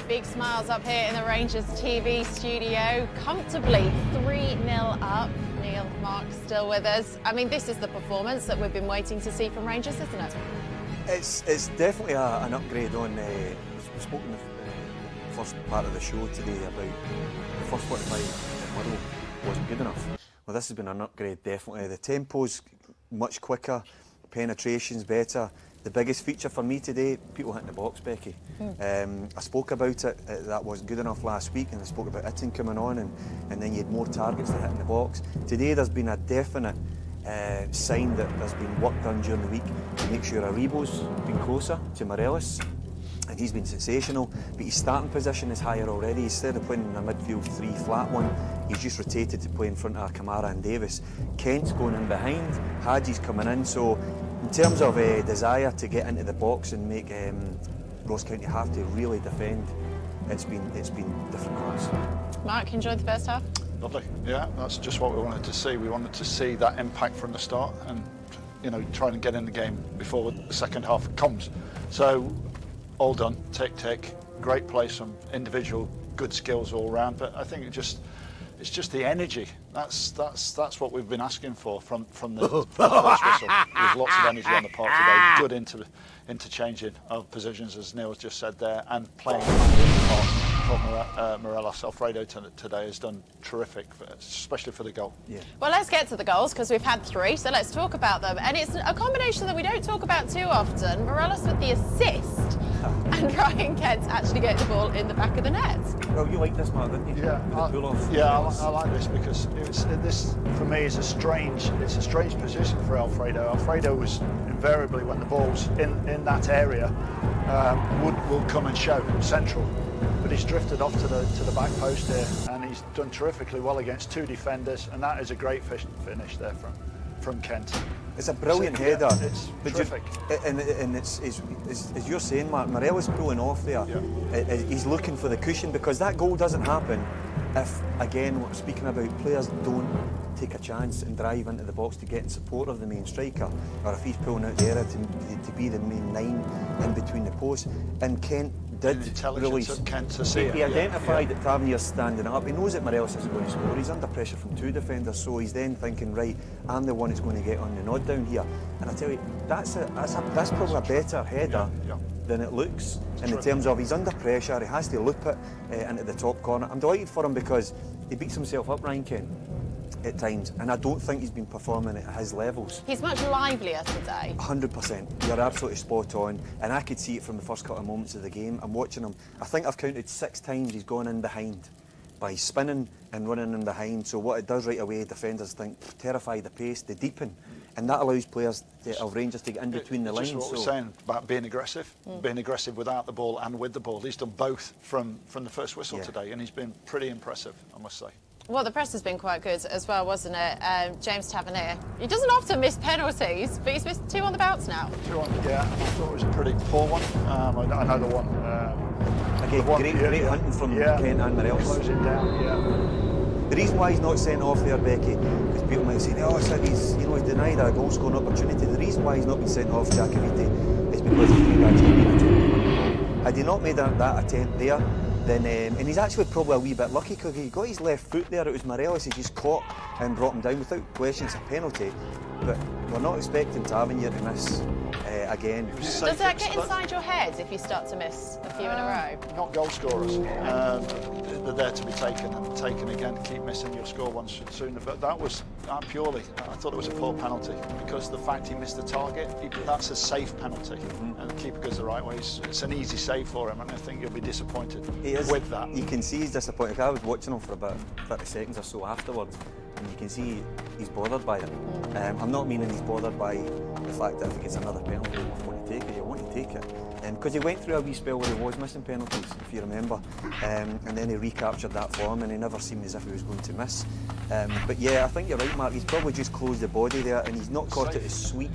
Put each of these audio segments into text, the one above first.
Big smiles up here in the Rangers TV studio. Comfortably 3-0 up. Neil, Mark still with us. I mean, this is the performance that we've been waiting to see from Rangers, isn't it? It's definitely an upgrade on... we spoke in the first part of the show today about the first 45 at Motherwell wasn't good enough. Well, this has been an upgrade, definitely. The tempo's much quicker, penetration's better. The biggest feature for me today, people hitting the box, Becky. I spoke about it, that wasn't good enough last week, and I spoke about Itten coming on, and then you had more targets to hit in the box. Today there's been a definite sign that there's been work done during the week to make sure Aribo's been closer to Morelos, and he's been sensational, but his starting position is higher already. Instead of playing in a midfield 3 flat one, he's just rotated to play in front of Kamara and Davis. Kent's going in behind, Hadji's coming in, so in terms of desire to get into the box and make Ross County have to really defend, it's been different class. Mark, you enjoyed the first half? Lovely, yeah, that's just what we wanted to see. We wanted to see that impact from the start and, you know, try and get in the game before the second half comes. So, all done, tick, great play, some individual good skills all round, but I think it's just the energy. That's what we've been asking for from the first whistle. There's lots of energy on the park today, good interchanging of positions, as Neil just said there, and playing Morelos. Alfredo today has done terrific, especially for the goal. Yeah. Well, let's get to the goals, because we've had 3, so let's talk about them. And it's a combination that we don't talk about too often. Morelos with the assist, and Ryan Kent actually getting the ball in the back of the net. Well, you like this, Mark, didn't you? Yeah, I like this because this for me is a strange position for Alfredo. Alfredo was invariably, when the ball's in that area, will come and show central, but he's drifted off to the back post here, and he's done terrifically well against 2 defenders, and that is a great finish there from Kent. It's a brilliant header. Yeah, it's terrific. And it's as you're saying, Mark, Morelos pulling off there. Yeah. He's looking for the cushion, because that goal doesn't happen if, again, what I'm speaking about, players don't take a chance and drive into the box to get in support of the main striker, or if he's pulling out the area to be the main 9 in between the posts. And Kent did release. Kent to see he identified that Tavernier's standing up. He knows that Morelos isn't going to score. He's under pressure from 2 defenders, so he's then thinking, right, I'm the one that's going to get on the nod down here. And I tell you, that's probably a better header than it looks. In terms of, he's under pressure, he has to loop it into the top corner. I'm delighted for him because he beats himself up, Ryan Kent, at times, and I don't think he's been performing at his levels. He's much livelier today. 100%. You're absolutely spot on, and I could see it from the first couple of moments of the game. I'm watching him. I think I've counted 6 times he's gone in behind by spinning and running in behind. So what it does right away, defenders think, terrify the pace, they deepen, and that allows players of Rangers to get in between the lines. Just what we're saying about being aggressive without the ball and with the ball. He's done both from the first whistle today, and he's been pretty impressive, I must say. Well, the press has been quite good as well, wasn't it? James Tavernier, he doesn't often miss penalties, but he's missed 2 on the bounce now. 2 on, yeah. I thought it was a pretty poor one. I know the one. Again, great hunting from Kent and Morelos. Closing down, The reason why he's not sent off there, Becky, because people might say, oh, he's denied a goal-scoring opportunity. The reason why he's not been sent off, Jacobite, is because he's made that genuine attempt. Had he not made that attempt there, then, and he's actually probably a wee bit lucky, because he got his left foot there. It was Morelos, he just caught and brought him down without question. It's a penalty, but we're not expecting Tavernier to miss again. Does that get inside your head if you start to miss a few in a row? Not goal scorers. They're there to be taken and taken again. Keep missing, you'll score one sooner. But that was purely, I thought it was a poor penalty, because the fact he missed the target, that's a safe penalty. And the keeper goes the right way. It's an easy save for him, and I think he'll be disappointed with that. You can see he's disappointed. I was watching him for about 30 seconds or so afterwards, and you can see he's bothered by it. I'm not meaning he's bothered by the fact that if he gets another penalty, you want to take it. You want to take it. Because he went through a wee spell where he was missing penalties, if you remember, and then he recaptured that form, and he never seemed as if he was going to miss. But yeah, I think you're right, Mark. He's probably just closed the body there, and he's not caught it as sweet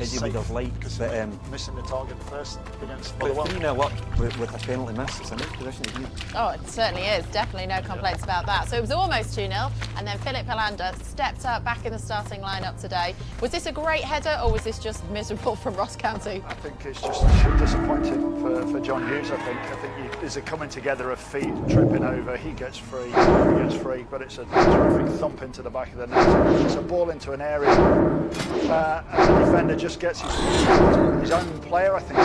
as he would have liked. But missing the target first against Motherwell. 3-0 up with a penalty miss. It's a nice position to be in. Oh, it certainly is. Definitely no complaints about that. So it was almost 2-0, and then Philip Helander stepped up back in the starting lineup today. Was this a great header, or was this just miserable from Ross County? I think it's just disappointing disappointing for John Hughes, I think. There's a coming together of feet, tripping over, he gets free, but it's a terrific thump into the back of the net. It's a ball into an area, and the defender just gets his own player, I think.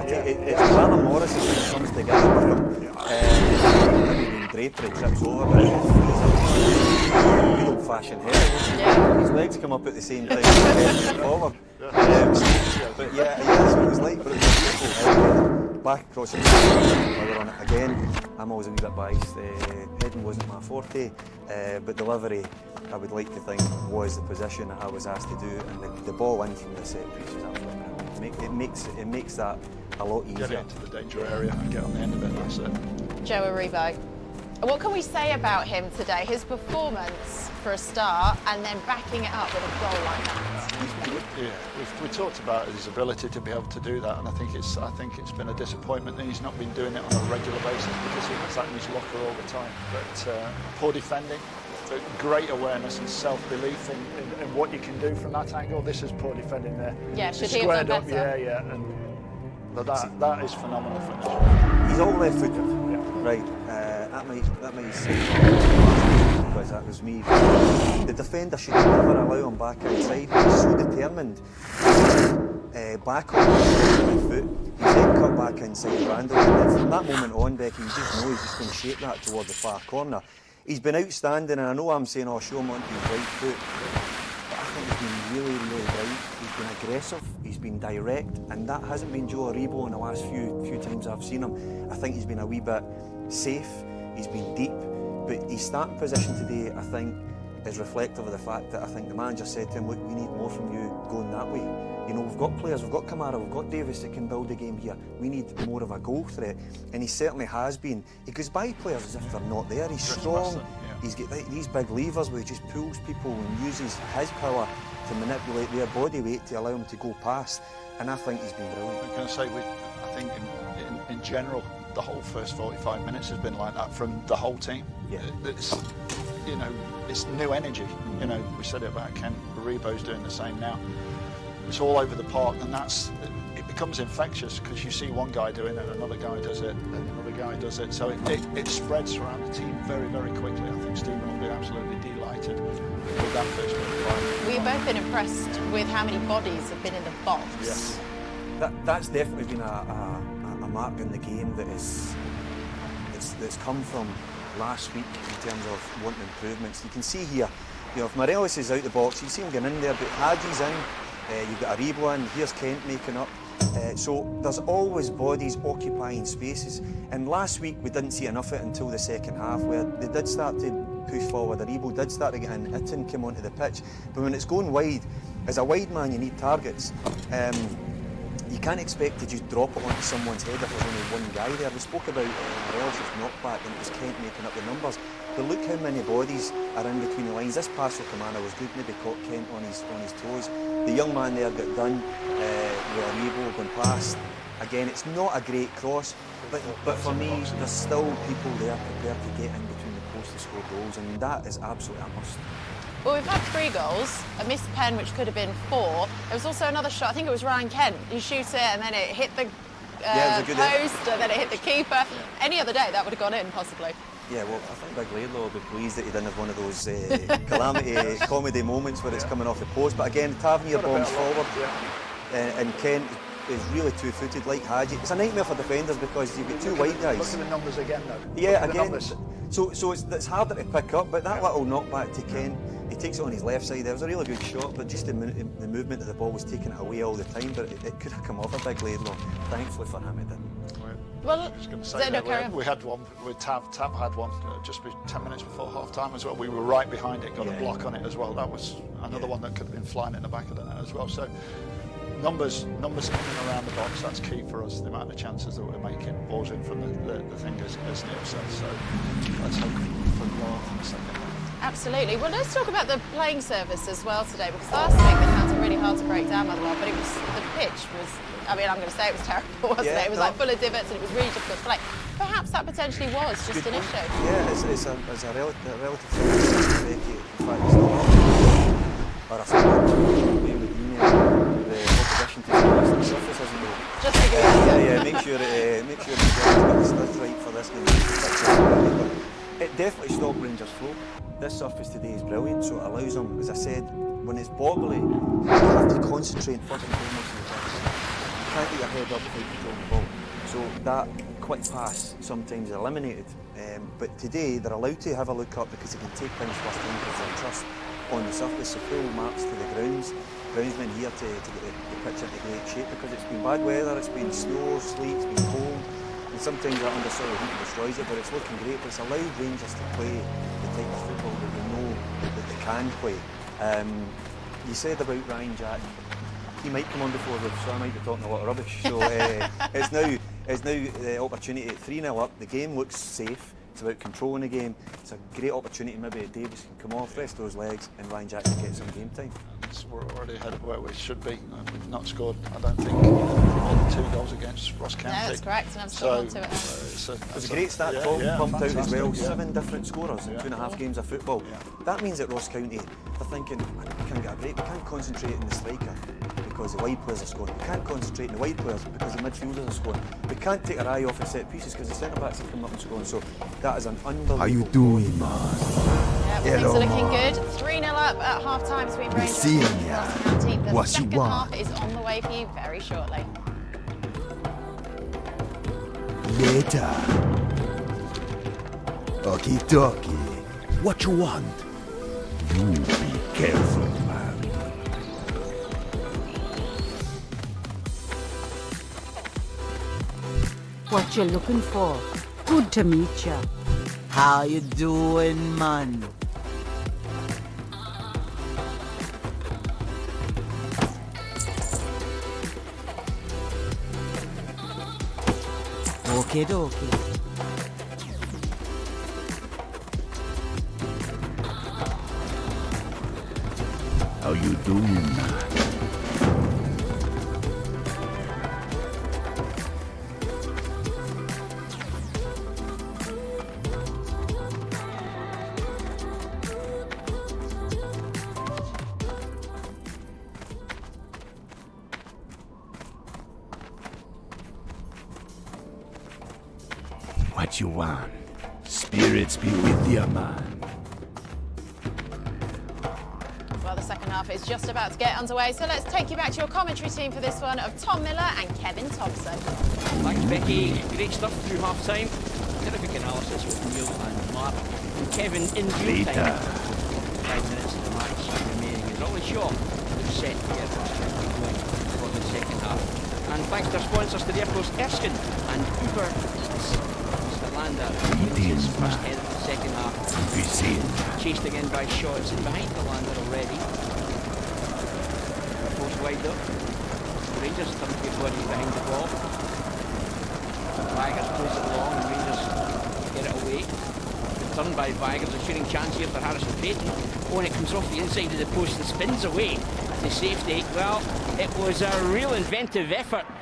It's Callum Morris that comes together with him. Draper trips over, but it's good old-fashioned hair. Yeah. His legs come up at the same time, forward. But yeah, that's what it was like. But it was a beautiful header, back across the field, on it again. I'm always a wee bit biased. Heading wasn't my forte, but delivery, I would like to think, was the position that I was asked to do, and the ball in from the set piece is absolutely brilliant. It makes that a lot easier. Get it into the danger area and get on the end of it. That's it. Joe Aribo. What can we say about him today? His performance for a start, and then backing it up with a goal like that. Yeah, we talked about his ability to be able to do that, and I think it's been a disappointment that he's not been doing it on a regular basis because he has that in his locker all the time. But poor defending, but great awareness and self-belief in what you can do from that angle. This is poor defending there. Yeah, should he have done better? Yeah, and that is phenomenal finish. He's all left-footed, yeah. Right? That might seem because that was me. The defender should never allow him back inside. He's so determined. Back on the left foot, he's then cut back inside Randall, and then from that moment on, Becky, you just know he's just going to shape that toward the far corner. He's been outstanding, and I know I'm saying, show him onto his right foot, but I think he's been really, really bright. He's been aggressive, he's been direct, and that hasn't been Joe Aribo in the last few times I've seen him. I think he's been a wee bit safe, he's been deep, but his starting position today, I think, is reflective of the fact that I think the manager said to him, look, we need more from you going that way. You know, we've got players, we've got Kamara, we've got Davis that can build a game here. We need more of a goal threat, and he certainly has been. He goes by players as if they're not there. He's strong, he's got these big levers where he just pulls people and uses his power to manipulate their body weight to allow him to go past, and I think he's been brilliant. I'm going to say, I think in general, the whole first 45 minutes has been like that from the whole team. Yeah. It's new energy. You know, we said it about Ken Aribo's doing the same now. It's all over the park, and it becomes infectious because you see one guy doing it, another guy does it, and another guy does it. So it spreads around the team very, very quickly. I think Stephen will be absolutely delighted with that first 45. We've both been impressed with how many bodies have been in the box. Yes. That's definitely been a mark in the game that's come from last week in terms of wanting improvements. You can see here, if Morelos is out the box, you see him getting in there, but Hadji's in, you've got Aribo in, here's Kent making up. So there's always bodies occupying spaces, and last week we didn't see enough of it until the second half, where they did start to push forward. Aribo did start to get in, Itten came onto the pitch, but when it's going wide, as a wide man you need targets. You can't expect to just drop it onto someone's head if there's only one guy there. We spoke about Morelos' knockback, and it was Kent making up the numbers. But look how many bodies are in between the lines. This pass from Kamara was good, maybe caught Kent on his toes. The young man there got done with Aribo going past. Again, it's not a great cross, but for me, there's still people there prepared to get in between the posts to score goals, and that is absolutely a must. Well, we've had 3 goals, a missed pen which could have been 4. There was also another shot, I think it was Ryan Kent. You shoot it and then it hit the post and then it hit the keeper. Any other day that would have gone in, possibly. Yeah, well, I think Big Laidlaw will be pleased that he didn't have one of those calamity comedy moments where it's coming off the post. But again, Tavernier bombs forward, and Kent is really two-footed like Hadji. It's a nightmare for defenders because you've got 2 wide guys. Look at the numbers again, though. Yeah, again. So it's harder to pick up, but that little knockback to Kent, he takes it on his left side. It was a really good shot, but just the movement of the ball was taking it away all the time, but it could have come off a Big Laidlaw. Thankfully for him, it didn't. Well, I was going to say that we had one, Tav had one just 10 minutes before half-time as well. We were right behind it, got a block on it as well. That was another one that could have been flying in the back of the net as well. So numbers in and around the box, that's key for us, the amount of chances that we're making. Balls in from the thing, as Neil said. So let's hope for more in the second half. Absolutely. Well, let's talk about the playing surface as well today, because last week they found it really hard to break down Motherwell, but the pitch was, I mean, I'm going to say it was terrible, wasn't it? It was like full of divots and it was really difficult to play. Perhaps that potentially was just an issue. Yeah, it's a relative thing. In fact, it's not. Or I think the opposition addition to the surface isn't good. Just to give you Yeah, make sure the studs right for this game. It definitely stopped Rangers' flow. This surface today is brilliant, so it allows them, as I said, when it's boggly, you have to concentrate first and foremost on the pass. You can't get your head up without controlling the ball. So that quick pass sometimes is eliminated. But today they're allowed to have a look up because they can take things first time because they trust on the surface. So full marks to the groundsmen here to get the pitch into great shape because it's been bad weather, it's been snow, sleet, it's been cold. And sometimes that undersoil heat destroys it, but it's looking great. But it's allowed Rangers to play the type of football that they know that they can play. You said about Ryan Jack, he might come on before Wolves, so I might be talking a lot of rubbish. So it's now the opportunity at 3-0 up. The game looks safe. It's about controlling the game. It's a great opportunity. Maybe Davis can come off, rest those legs, and Ryan Jack can get some game time. We're already ahead of where we should be. We've not scored, I don't think, more than 2 goals against Ross County. Yeah, that's correct. And I've scored to it. It was a great stat, Tom, pumped out as well. 7 different scorers in 2.5 games of football. That means at Ross County, they're thinking, we can't get a break. We can't concentrate on the striker because the wide players are scoring. We can't concentrate on the wide players because the midfielders are scoring. We can't take our eye off the set pieces because the centre-backs are coming up and scoring. So that is an unbelievable... How you doing, man? Yeah, well, things are looking good. 3-0 up at half-time between Rangers and Ross County. The second half is on the way for you very shortly. Later. Okie dokie. What you want? You be careful, man. What you looking for? Good to meet ya. How you doing, man? Okay, dokie. How you doing, man? What you want? Spirits be with you, man. Well, the second half is just about to get underway, so let's take you back to your commentary team for this one of Tom Miller and Kevin Thompson. Thanks, Becky. Great stuff through half-time. Terrific analysis with Neil and Mark. And Kevin in real time. 5 minutes of the match remaining is always short. They've set the efforts going for the second half. And thanks to our sponsors today, of course, Erskine and Uber. Lander his first head of the second half. Chased again by shots and behind the Lander already. Forced wide up. Rangers turn to be bloody behind the ball. Vigers plays it long and Rangers get it away. Good turn by Vigers, a shooting chance here for Harrison Payton. Oh, and it comes off the inside of the post and spins away to safety. Well, it was a real inventive effort